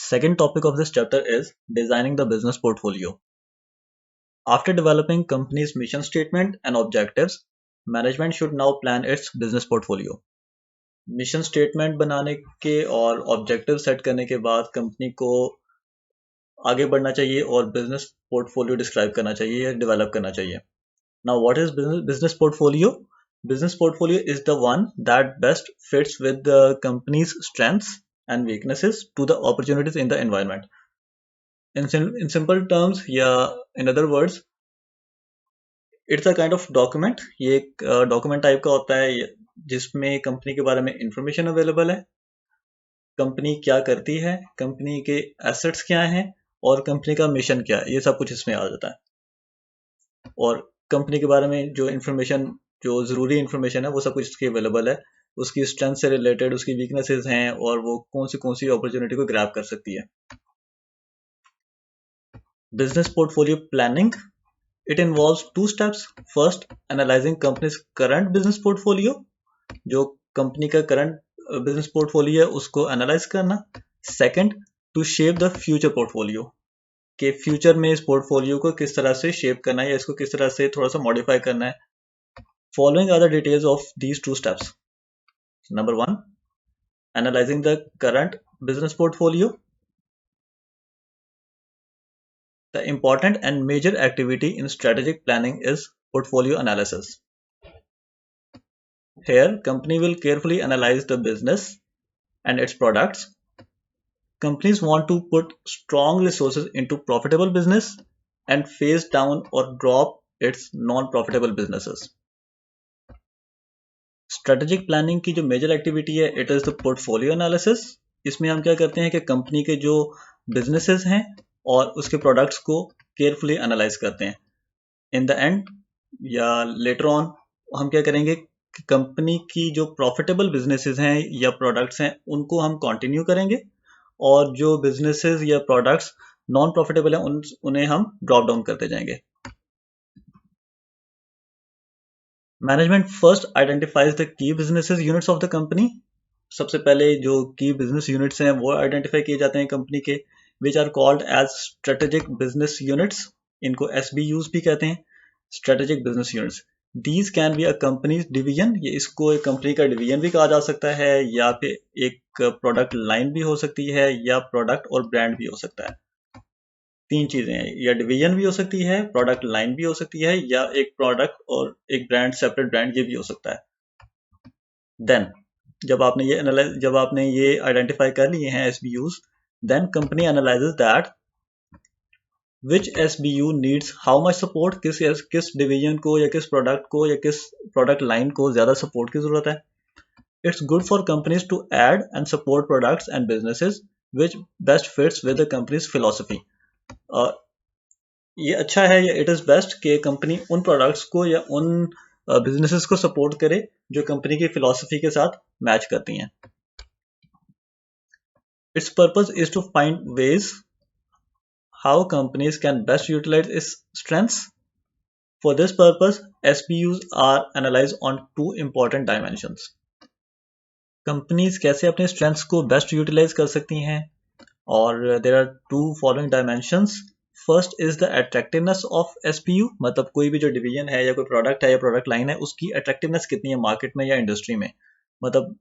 second topic of this chapter is designing the business portfolio. After developing company's mission statement and objectives, management should now plan its business portfolio. Mission statement बनाने के और objective set करने के बाद company को आगे बढ़ना चाहिए और बिजनेस पोर्टफोलियो डिस्क्राइब करना चाहिए या डेवलप करना चाहिए. Now what is business portfolio? Business portfolio is the one that best fits with the company's strengths and weaknesses to the opportunities in the environment. In simple terms, in other words, it's a kind of document. ये एक document type का होता है जिसमें company के बारे में information available है, कंपनी क्या करती है, कंपनी के एसेट्स क्या हैं और कंपनी का मिशन क्या है, ये सब कुछ इसमें आ जाता है. और कंपनी के बारे में जो इंफॉर्मेशन, जो ज़रूरी इंफॉर्मेशन है, वो सब कुछ इसकी अवेलेबल है. उसकी स्ट्रेंथ से रिलेटेड उसकी वीकनेसेस हैं और वो कौन सी अपॉर्चुनिटी को ग्रैब कर सकती है. Business portfolio planning, it involves 2 steps. First, analysing companies current business portfolio, जो कंपनी का करंट बिजनेस पोर्टफोलियो है उसको एनालाइज करना. Second, to shape the future portfolio, कि फ्यूचर में इस पोर्टफोलियो को किस तरह से शेप करना है या इसको किस तरह से थोड़ा सा मॉडिफाई करना है. Following are the details of these 2 steps. Number 1, analyzing the current business portfolio. The important and major activity in strategic planning is portfolio analysis. Here, company will carefully analyze the business and its products. Companies want to put strong resources into profitable business and phase down or drop its non-profitable businesses. Strategic planning की जो major activity है, it is the portfolio analysis. इसमें हम क्या करते हैं कि company के जो बिजनेसेस हैं और उसके प्रोडक्ट्स को केयरफुली एनालाइज करते हैं. इन द एंड या लेटर ऑन हम क्या करेंगे कि कंपनी की जो प्रॉफिटेबल बिजनेसेस हैं या प्रोडक्ट्स हैं उनको हम कंटिन्यू करेंगे और जो बिजनेसेस या प्रोडक्ट्स नॉन प्रॉफिटेबल हैं उन्हें हम ड्रॉप डाउन करते जाएंगे. Management first identifies the key businesses units of the company. सबसे पहले जो की बिजनेस यूनिट्स हैं वो आइडेंटिफाई किए जाते हैं कंपनी के, which are called as strategic business units. इनको SBUs भी कहते हैं, strategic business units. These can be a companies division, ये इसको एक कंपनी का डिवीजन भी कहा जा सकता है या फिर एक प्रोडक्ट लाइन भी हो सकती है या प्रोडक्ट और ब्रांड भी हो सकता है. 3 चीजें हैं, या डिवीजन भी हो सकती है, प्रोडक्ट लाइन भी हो सकती है या एक प्रोडक्ट और एक ब्रांड, सेपरेट ब्रांड, ये भी हो सकता है. देन जब आपने ये आइडेंटिफाई कर लिए हैं SBUs, then company analyses that which SBU needs how much support, किस डिवीजन को या किस प्रोडक्ट को या किस प्रोडक्ट लाइन को ज्यादा सपोर्ट की जरूरत है. It's good for companies to add and support products and businesses which best fits with the companies philosophy. ये अच्छा है या इट इज़ बेस्ट कि कंपनी उन प्रोडक्ट्स को या उन बिजनेसेस को सपोर्ट करे जो कंपनी की फिलॉसफी के साथ मैच करती हैं. Its purpose is to find ways how companies can best utilise its strengths. For this purpose SBUs are analyse on 2 important dimensions. Companies कैसे अपने स्ट्रेंथ्स को बेस्ट यूटिलाइज कर सकती हैं, और there are 2 following dimensions. First is the attractiveness of SBU, मतलब कोई भी जो डिवीजन है या कोई प्रोडक्ट है या प्रोडक्ट लाइन है उसकी अट्रैक्टिवनेस कितनी है मार्केट में या इंडस्ट्री में, मतलब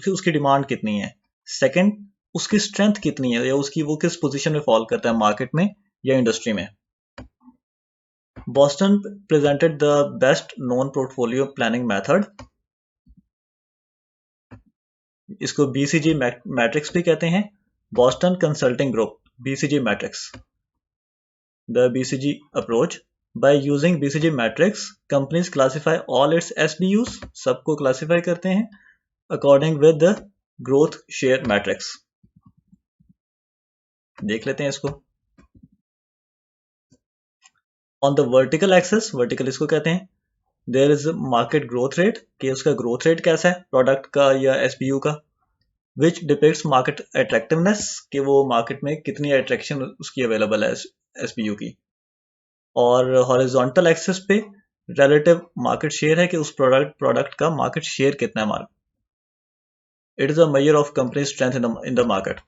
उसकी डिमांड कितनी है. सेकंड, उसकी स्ट्रेंथ कितनी है या वो किस पोजीशन में फॉल करता है मार्केट में या इंडस्ट्री में. Boston presented the best known portfolio planning method. इसको BCG मैट्रिक्स भी कहते हैं. Boston consulting group, BCG matrix. The BCG approach. By using BCG matrix, companies classify all its SBUs, सबको classify करते हैं according with the growth share matrix. देख लेते हैं इसको. On the vertical axis, vertical इसको कहते हैं, there is market growth rate, कि उसका growth rate कैसा है प्रोडक्ट का या SBU का, which depicts market attractiveness, कि वो मार्केट में कितनी अट्रैक्शन उसकी अवेलेबल है SBU की. और हॉरिजॉन्टल एक्सिस पे रिलेटिव मार्केट शेयर है कि उस प्रोडक्ट का मार्केट शेयर कितना है market. It is a measure of company strength in the market.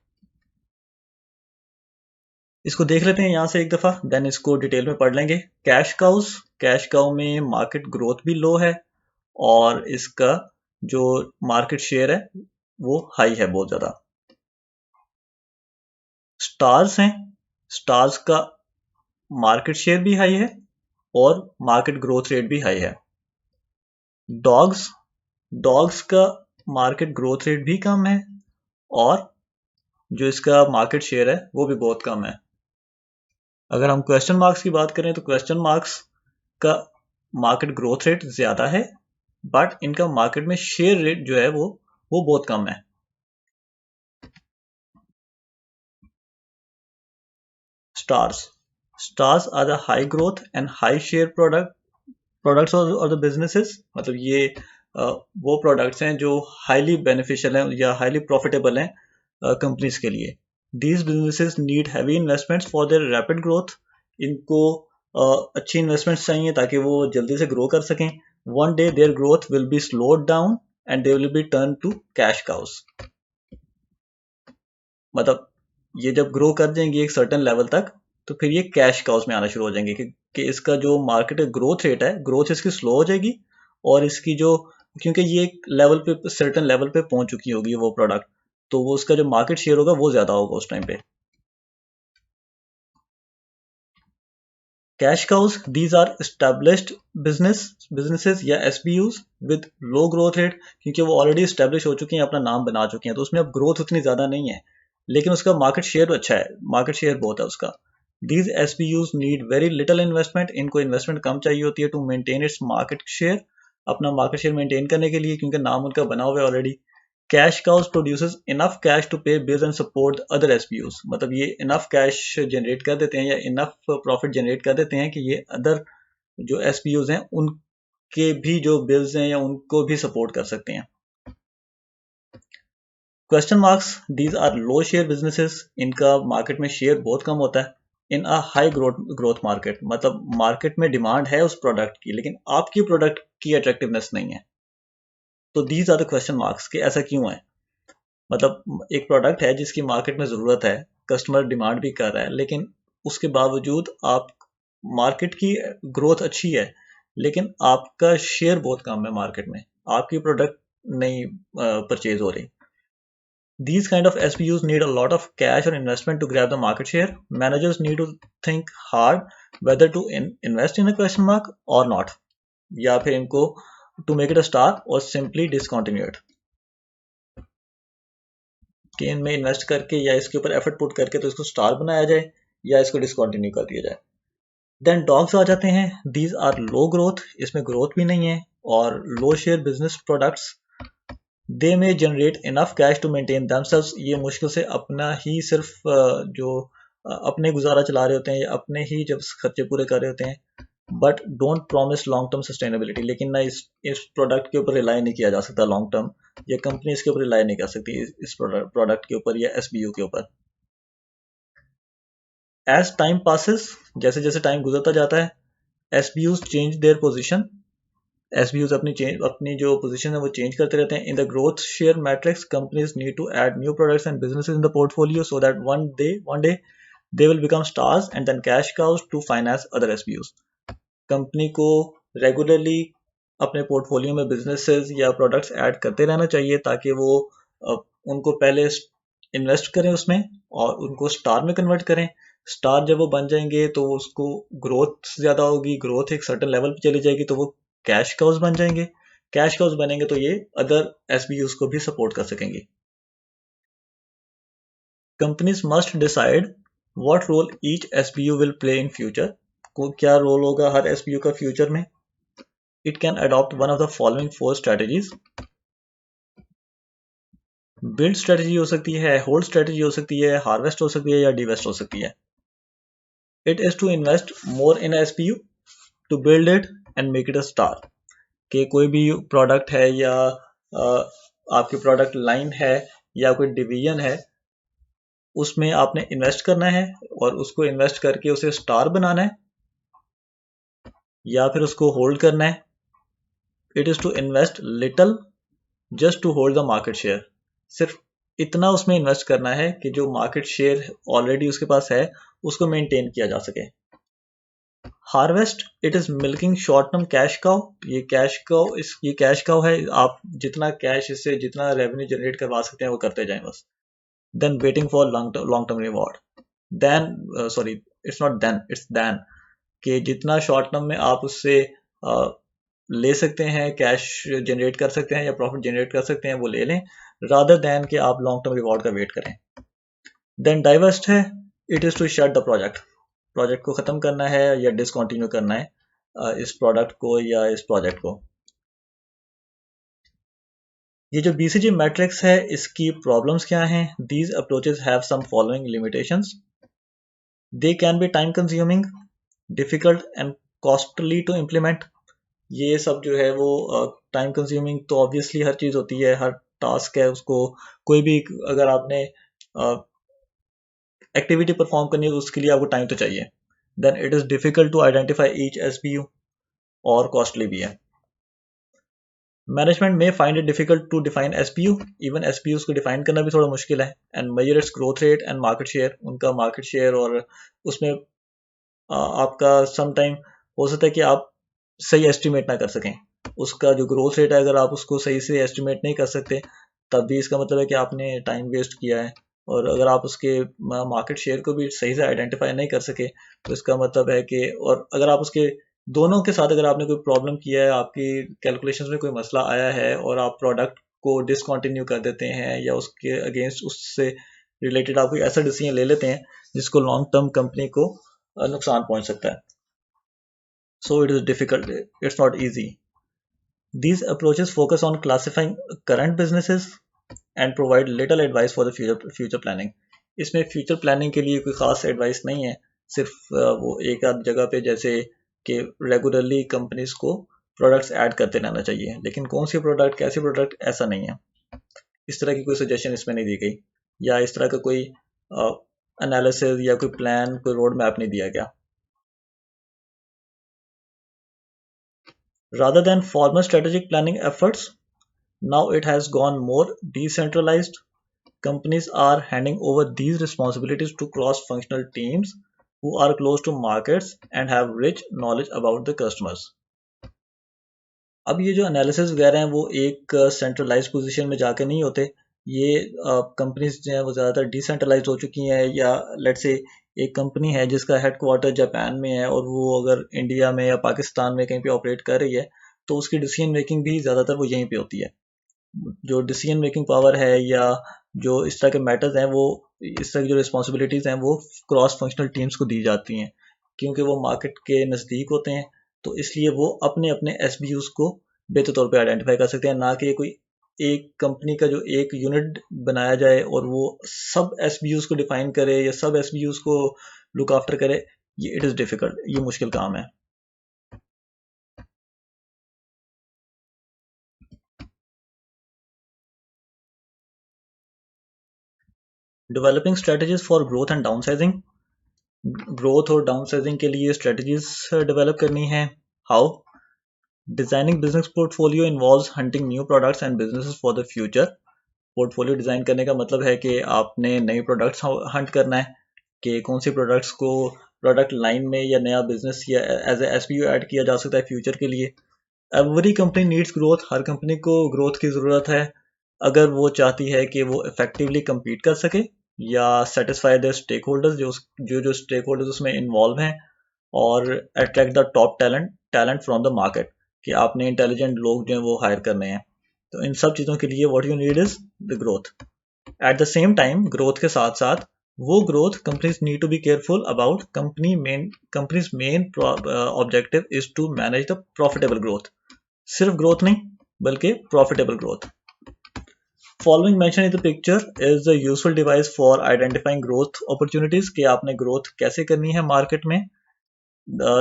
इसको देख लेते हैं यहाँ से एक दफ़ा, देन इसको डिटेल में पढ़ लेंगे। कैश काउ में मार्केट ग्रोथ भी लो है और इसका जो मार्केट शेयर है वो हाई है बहुत ज़्यादा। स्टार्स हैं, स्टार्स का मार्केट शेयर भी हाई है और मार्केट ग्रोथ रेट भी हाई है। डॉग्स, डॉग्स का मार्केट ग्रोथ रेट भी कम है और जो इसका मार्केट शेयर है वो भी बहुत कम है। अगर हम क्वेश्चन मार्क्स की बात करें तो क्वेश्चन मार्क्स का मार्केट ग्रोथ रेट ज्यादा है बट इनका मार्केट में शेयर रेट जो है वो बहुत कम है। Stars, stars are the high growth and high share products और द बिजनेसेस, मतलब ये वो प्रोडक्ट्स हैं जो हाईली बेनिफिशियल हैं या हाईली प्रॉफिटेबल हैं कंपनीज के लिए। These businesses need heavy investments for their rapid growth, इनको अच्छी इन्वेस्टमेंट्स चाहिए ताकि वो जल्दी से ग्रो कर सकें। One day their growth will be slowed down and they will be turn to cash cows, मतलब ये जब ग्रो कर जाएंगे एक सर्टेन लेवल तक तो फिर ये कैश काउस में आना शुरू हो जाएंगे कि इसका जो मार्केट ग्रोथ रेट है, ग्रोथ इसकी स्लो हो जाएगी और इसकी जो, क्योंकि ये एक लेवल पे सर्टेन लेवल पे पहुंच चुकी होगी वो प्रोडक्ट, तो वो उसका जो मार्केट शेयर होगा वो ज्यादा होगा उस टाइम पे। Cash cows, these are established businesses या SBUs with low growth rate, क्योंकि वो ऑलरेडी एस्टेब्लिश हो चुकी हैं, अपना नाम बना चुकी हैं, तो उसमें अब ग्रोथ उतनी ज्यादा नहीं है लेकिन उसका मार्केट शेयर अच्छा है, मार्केट शेयर बहुत है उसका। These SBUs need very little investment, इनको इन्वेस्टमेंट कम चाहिए होती है to maintain its market share, अपना मार्केट शेयर मेंटेन करने के लिए, क्योंकि नाम उनका बना हुआ है already. Cash cows produces enough cash to pay bills and support other SPUs, मतलब ये इनफ कैश जनरेट कर देते हैं या इनफ प्रॉफिट जनरेट कर देते हैं कि ये अदर जो एसपीयूज हैं उनके भी जो बिल्स हैं या उनको भी सपोर्ट कर सकते हैं। Question marks, these are low share businesses, इनका मार्केट में शेयर बहुत कम होता है। In a high growth market, मतलब मार्केट में डिमांड है उस प्रोडक्ट की लेकिन आपकी प्रोडक्ट की अट्रैक्टिवनेस नहीं है, तो these are the question marks कि ऐसा क्यों है। मतलब एक प्रोडक्ट है जिसकी मार्केट में ज़रूरत है, कस्टमर डिमांड भी कर रहा है, लेकिन उसके बावजूद आप मार्केट की ग्रोथ अच्छी है लेकिन आपका शेयर बहुत कम है मार्केट में, आपकी प्रोडक्ट नहीं परचेज हो रही। These kind of SBUs need a lot of cash or investment to grab the market share. Managers need to think hard whether to invest in a question mark or not, या फिर इनको to make it a star or simply discontinue it, कि इनमें invest करके या इसके ऊपर effort put करके तो इसको स्टार बनाया जाए या इसको डिसकंटिन्यू कर दिया जाए। देन डॉग्स आ जाते हैं, दीज आर लो ग्रोथ, इसमें ग्रोथ भी नहीं है और low share business products, they may generate enough cash to maintain themselves, ये मुश्किल से अपना ही सिर्फ जो अपने गुजारा चला रहे होते हैं या अपने ही जब खर्चे पूरे कर रहे होते हैं, but don't promise long term sustainability, लेकिन ना इस प्रोडक्ट के ऊपर रिलाई नहीं किया जा सकता लॉन्ग टर्म, या कंपनी इसके ऊपर रिलाई नहीं कर सकती इस प्रोडक्ट के ऊपर या एसबीयू के ऊपर। एज टाइम पासिस, जैसे जैसे टाइम गुजरता जाता है, SBUs change their position, SBUs अपनी जो पोजीशन है वो चेंज करते रहते हैं। In the growth share matrix companies need to add new products and businesses in the portfolio so that one day they will become stars and then cash cows to finance other SBUs. Company को regularly अपने portfolio में businesses या products add करते रहना चाहिए ताकि वो उनको पहले इन्वेस्ट करें उसमें और उनको स्टार में कन्वर्ट करें। स्टार जब वो बन जाएंगे तो उसको ग्रोथ ज़्यादा होगी, ग्रोथ एक सर्टेन लेवल पे चली जाएगी तो वो कैश काउस बन जाएंगे, कैश काउस बनेंगे तो ये अदर एसबीयूज को भी सपोर्ट कर सकेंगे। Companies must decide what role each SBU will play in future, को क्या रोल होगा हर एसबीयू का फ्यूचर में। It can adopt one of the following 4 strategies. Build strategy हो सकती है, होल्ड स्ट्रेटजी हो सकती है, हार्वेस्ट हो सकती है या डिवेस्ट हो सकती है। It is to invest more in SBU to build it and make it a star, कि कोई भी प्रोडक्ट है या आपकी प्रोडक्ट लाइन है या कोई डिवीजन है उसमें आपने इन्वेस्ट करना है और उसको इन्वेस्ट करके उसे स्टार बनाना है या फिर उसको होल्ड करना है। It is to invest little just to hold the market share, सिर्फ इतना उसमें इन्वेस्ट करना है कि जो मार्केट शेयर ऑलरेडी उसके पास है उसको मेंटेन किया जा सके। Harvest, it is milking short term cash cow. ये कैश काउ है, आप जितना कैश इससे जितना रेवेन्यू जनरेट करवा सकते हैं वो करते जाएं बस। Then waiting for long term reward. Then sorry, it's not then, it's then, कि जितना शॉर्ट टर्म में आप उससे ले सकते हैं, कैश जनरेट कर सकते हैं या प्रॉफिट जनरेट कर सकते हैं, वो ले लें, रादर देन कि आप लॉन्ग टर्म रिवॉर्ड का वेट करें। देन डाइवर्स्ट है, it is to shut the project को ख़त्म करना है या डिसकंटिन्यू करना है इस प्रोडक्ट को या इस प्रोजेक्ट को। ये जो BCG मैट्रिक्स है इसकी प्रॉब्लम्स क्या हैं? These approaches have some following limitations. They can be time consuming, difficult and costly to implement. ये सब जो है वो टाइम कंज्यूमिंग तो ऑब्वियसली हर चीज़ होती है, हर टास्क है उसको, कोई भी अगर आपने एक्टिविटी परफॉर्म करनी है तो उसके लिए आपको टाइम तो चाहिए। Then it is difficult to identify each SBU, और कॉस्टली भी है। मैनेजमेंट में find it difficult to define SBU, even SBUs को डिफाइन करना भी थोड़ा मुश्किल है। And measure its growth rate and market share, उनका मार्केट शेयर, और उसमें आपका सम टाइम हो सकता है कि आप सही एस्टिमेट ना कर सकें उसका जो ग्रोथ रेट है। अगर आप उसको सही से एस्टिमेट नहीं कर सकते तब भी इसका मतलब है कि आपने टाइम वेस्ट किया है। और अगर आप उसके मार्केट शेयर को भी सही से आइडेंटिफाई नहीं कर सके तो इसका मतलब है कि, और अगर आप उसके दोनों के साथ अगर आपने कोई प्रॉब्लम किया है, आपकी कैलकुलेशंस में कोई मसला आया है और आप प्रोडक्ट को डिसकंटिन्यू कर देते हैं या उसके अगेंस्ट उससे रिलेटेड आप कोई ऐसा डिसीजन ले लेते हैं जिसको लॉन्ग टर्म कंपनी को नुकसान पहुंच सकता है, so it is difficult, it's not easy. These approaches focus on classifying current businesses and provide little advice for the future planning. इसमें फ्यूचर प्लानिंग के लिए कोई खास एडवाइस नहीं है, सिर्फ वो एक आध जगह पे जैसे कि रेगुलरली कंपनीज को प्रोडक्ट्स ऐड करते रहना चाहिए, लेकिन कौन सी प्रोडक्ट कैसी प्रोडक्ट ऐसा नहीं है। इस तरह की कोई सजेशन इसमें नहीं दी गई या इस तरह का कोई एनालिसिस या कोई प्लान, कोई रोड मैप नहीं दिया गया। Rather than formal strategic planning efforts, now it has gone more decentralized. Companies are handing over these responsibilities to cross-functional teams who are close to markets and have rich knowledge about the customers. अब ये जो analysis वगैरह हैं वो एक centralise position में जाके नहीं होते, ये कंपनीज जो हैं वो ज़्यादातर डिसेंट्रलाइज हो चुकी हैं, या लेट्स से एक कंपनी है जिसका हेडक्वार्टर जापान में है और वो अगर इंडिया में या पाकिस्तान में कहीं पे ऑपरेट कर रही है तो उसकी डिसीजन मेकिंग भी ज़्यादातर वो यहीं पे होती है। जो डिसीजन मेकिंग पावर है या जो इस तरह के मैटर्स हैं वो, इस तरह की जो रिस्पॉन्सिबिलिटीज़ हैं वो क्रॉस फंक्शनल टीम्स को दी जाती हैं, क्योंकि वो मार्केट के नज़दीक होते हैं, तो इसलिए वो अपने अपने SBUs को बेहतर तौर पे आइडेंटिफाई कर सकते हैं, ना कि कोई एक कंपनी का जो एक यूनिट बनाया जाए और वो सब SBUs को डिफाइन करे या सब SBUs को लुक आफ्टर करे। ये इट इज़ डिफ़िकल्ट, ये मुश्किल काम है। Developing strategies for growth and downsizing. Growth और डाउनसाइजिंग के लिए स्ट्रेटजीज डेवलप करनी है। How? Designing business portfolio involves hunting new products and businesses for the future. Portfolio design करने का मतलब है कि आपने नए प्रोडक्ट्स हंट करना है कि कौन सी प्रोडक्ट्स को प्रोडक्ट लाइन में या नया बिजनेस या एज ए SBU ऐड किया जा सकता है फ्यूचर के लिए। एवरी कंपनी नीड्स ग्रोथ, हर कंपनी को ग्रोथ की ज़रूरत है अगर वो चाहती है कि वो इफेक्टिवली compete कर सके या सेटिस्फाई द स्टेक होल्डर्स, जो स्टेक होल्डर्स उसमें इन्वॉल्व हैं, और attract the top talent from the market, कि आपने इंटेलिजेंट लोग जो हैं वो हायर करने हैं। तो इन सब चीज़ों के लिए what you need is the growth. At the same time growth के साथ साथ वो growth companies need to be careful about companies main objective is to manage the profitable growth. सिर्फ ग्रोथ नहीं बल्कि profitable growth. Following mention in the picture is a useful device for identifying growth opportunities, कि आपने growth कैसे करनी है market में।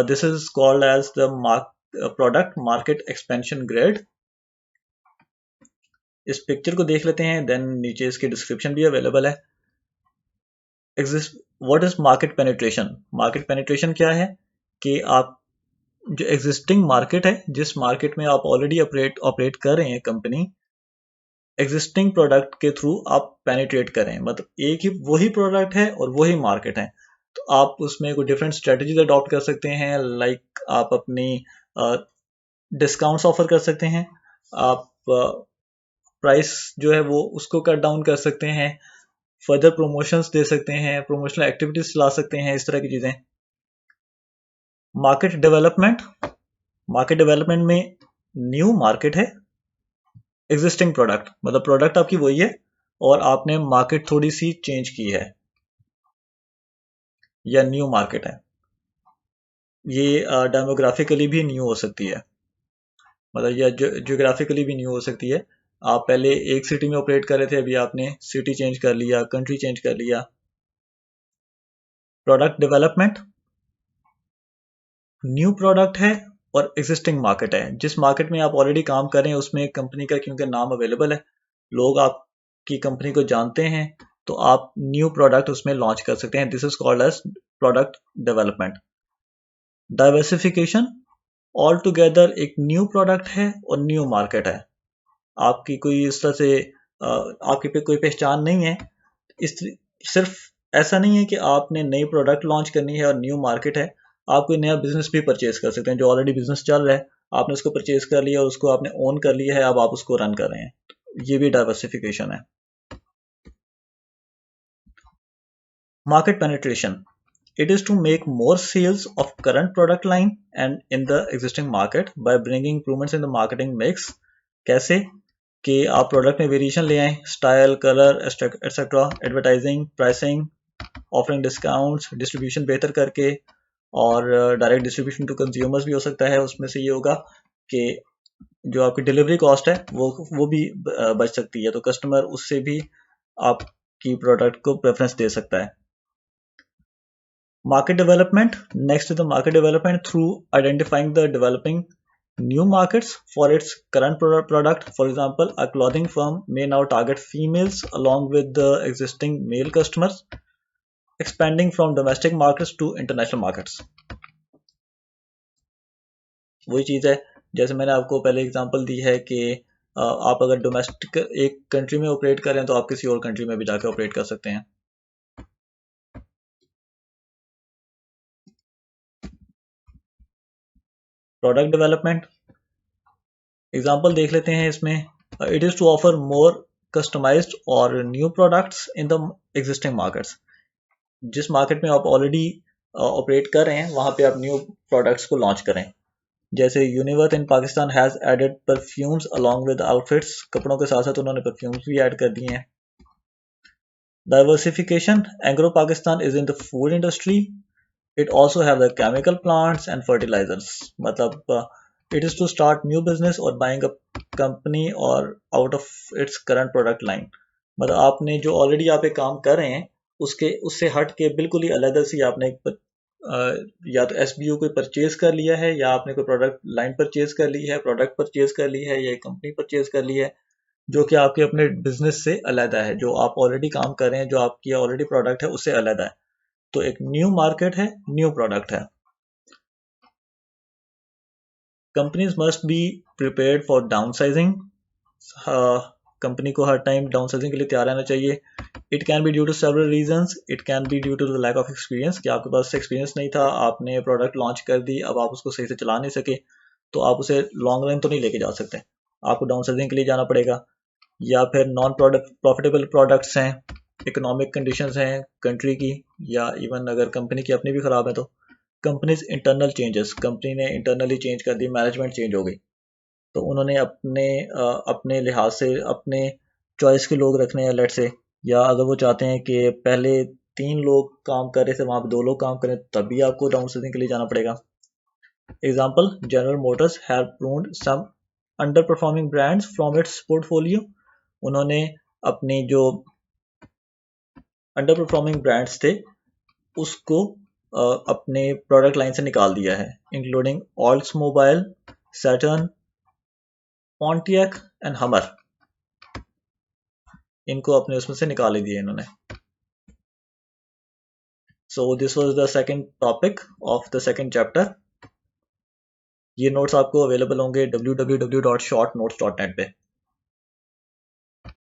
This is called as the product market expansion grid. इस पिक्चर को देख लेते हैं, देन नीचे इसकी डिस्क्रिप्शन भी अवेलेबल है। What is market penetration? Market penetration क्या है कि आप जो एग्जिस्टिंग मार्केट है, जिस मार्केट में आप ऑलरेडी ऑपरेट कर रहे हैं कंपनी, एग्जिस्टिंग प्रोडक्ट के थ्रू आप पेनिट्रेट करें, मतलब एक ही वही प्रोडक्ट है और वही मार्केट है, तो आप उसमें कोई डिफरेंट स्ट्रेटजीज अडॉप्ट कर सकते हैं। लाइक आप अपनी डिस्काउंट्स ऑफर कर सकते हैं, आप प्राइस जो है वो उसको कट डाउन कर सकते हैं, फर्दर प्रमोशंस दे सकते हैं, प्रमोशनल एक्टिविटीज चला सकते हैं, इस तरह की चीज़ें। मार्केट डेवलपमेंट, मार्केट डेवलपमेंट में न्यू मार्केट है, एग्जिस्टिंग प्रोडक्ट मतलब प्रोडक्ट आपकी वही है और आपने मार्केट थोड़ी सी चेंज की है, या न्यू मार्केट है। ये डेमोग्राफिकली भी न्यू हो सकती है, मतलब या जियोग्राफिकली भी न्यू हो सकती है। आप पहले एक सिटी में ऑपरेट कर रहे थे, अभी आपने सिटी चेंज कर लिया, कंट्री चेंज कर लिया। प्रोडक्ट डेवलपमेंट, न्यू प्रोडक्ट है और एग्जिस्टिंग मार्केट है, जिस मार्केट में आप ऑलरेडी काम कर रहे हैं उसमें कंपनी का क्योंकि नाम अवेलेबल है, लोग आपकी कंपनी को जानते हैं, तो आप न्यू प्रोडक्ट उसमें लॉन्च कर सकते हैं। This is called as product development. Diversification, all together एक न्यू प्रोडक्ट है और न्यू मार्केट है, आपकी कोई इस तरह से आपकी पे कोई पहचान नहीं है। इस सिर्फ ऐसा नहीं है कि आपने नई प्रोडक्ट लॉन्च करनी है और न्यू मार्केट है, आप कोई नया बिजनेस भी परचेज कर सकते हैं। जो ऑलरेडी बिजनेस चल रहा है आपने उसको परचेज कर लिया और उसको आपने ओन कर लिया है, अब आप उसको रन कर रहे हैं, ये भी डाइवर्सिफिकेशन है। Market penetration, it is to make more sales of current product line and in the existing market by bringing improvements in the marketing mix। कैसे कि आप प्रोडक्ट में वेरिएशन ले आए, style, colour etcetera, advertising, pricing, offering discounts, distribution बेहतर करके, और direct distribution to consumers भी हो सकता है। उसमें से ये होगा कि जो आपकी डिलीवरी कॉस्ट है वो भी बच सकती है, तो कस्टमर उससे भी आपकी प्रोडक्ट को प्रेफरेंस दे सकता है। Market development, next is the market development through identifying the developing new markets for its current product. For example, a clothing firm may now target females along with the existing male customers, expanding from domestic markets to international markets। वही चीज़ है जैसे मैंने आपको पहले example दी है कि आप अगर डोमेस्टिक एक कंट्री में ऑपरेट करें तो आप किसी और कंट्री में भी जाकर ऑपरेट कर सकते हैं। प्रोडक्ट डेवलपमेंट एग्जाम्पल देख लेते हैं इसमें। It is to offer more customised और new products in the existing markets. जिस मार्केट में आप ऑलरेडी ऑपरेट कर रहे हैं वहाँ पे आप न्यू प्रोडक्ट्स को लॉन्च करें। जैसे Uniworth in Pakistan has added perfumes along with outfits, कपड़ों के साथ साथ उन्होंने परफ्यूम्स भी ऐड कर दिए हैं। Diversification, agro Pakistan is in the food industry, it also have the chemical plants and fertilizers, मतलब it is to start new business or buying a company or out of its current product line। मतलब आपने जो already आप एक काम कर रहे हैं उसके उससे हट के बिल्कुल ही अलग सी आपने या तो SBU कोई परचेज कर लिया है, या आपने कोई प्रोडक्ट लाइन परचेज कर ली है, प्रोडक्ट परचेज कर ली है, या एक कंपनी परचेज कर ली है जो कि आपके अपने बिजनेस से अलग है, जो आप ऑलरेडी काम कर रहे हैं, जो आपकी ऑलरेडी प्रोडक्ट है उससे अलग है। तो एक न्यू मार्केट है, न्यू प्रोडक्ट है। Companies must be prepared for downsizing, company को हर टाइम डाउनसाइजिंग के लिए तैयार रहना चाहिए। It can be due to several reasons, it can be due to the lack of experience, कि आपके पास एक्सपीरियंस नहीं था, आपने प्रोडक्ट लॉन्च कर दी, अब आप उसको सही से चला नहीं सके, तो आप उसे लॉन्ग रन तो नहीं लेके जा सकते, आपको डाउनसाइजिंग के लिए जाना पड़ेगा। या फिर नॉन प्रॉफिटेबल प्रोडक्ट्स हैं, इकोनॉमिक कंडीशंस हैं कंट्री की, या इवन अगर कंपनी की अपनी भी ख़राब है तो कंपनीज इंटरनल चेंजेस, कंपनी ने इंटरनली चेंज कर दी, मैनेजमेंट चेंज हो गई, तो उन्होंने अपने लिहाज से अपने चॉइस के लोग रखने हैं लेट से, या अगर वो चाहते हैं कि पहले 3 लोग काम कर रहे थे वहाँ पे 2 लोग काम करें, तब भी आपको डाउनसाइजिंग के लिए जाना पड़ेगा। Example, general Motors have proved sum under performing brands from its portfolio, उन्होंने अपने जो अंडर परफॉर्मिंग ब्रांड्स थे उसको अपने प्रोडक्ट लाइन से निकाल दिया है, including Oldsmobile, Saturn, Pontiac and Hummer, इनको अपने उसमें से निकाल दिए इन्होंने। So this was the second topic of the second chapter. ये नोट्स आपको अवेलेबल होंगे www.shortnotes.net पे।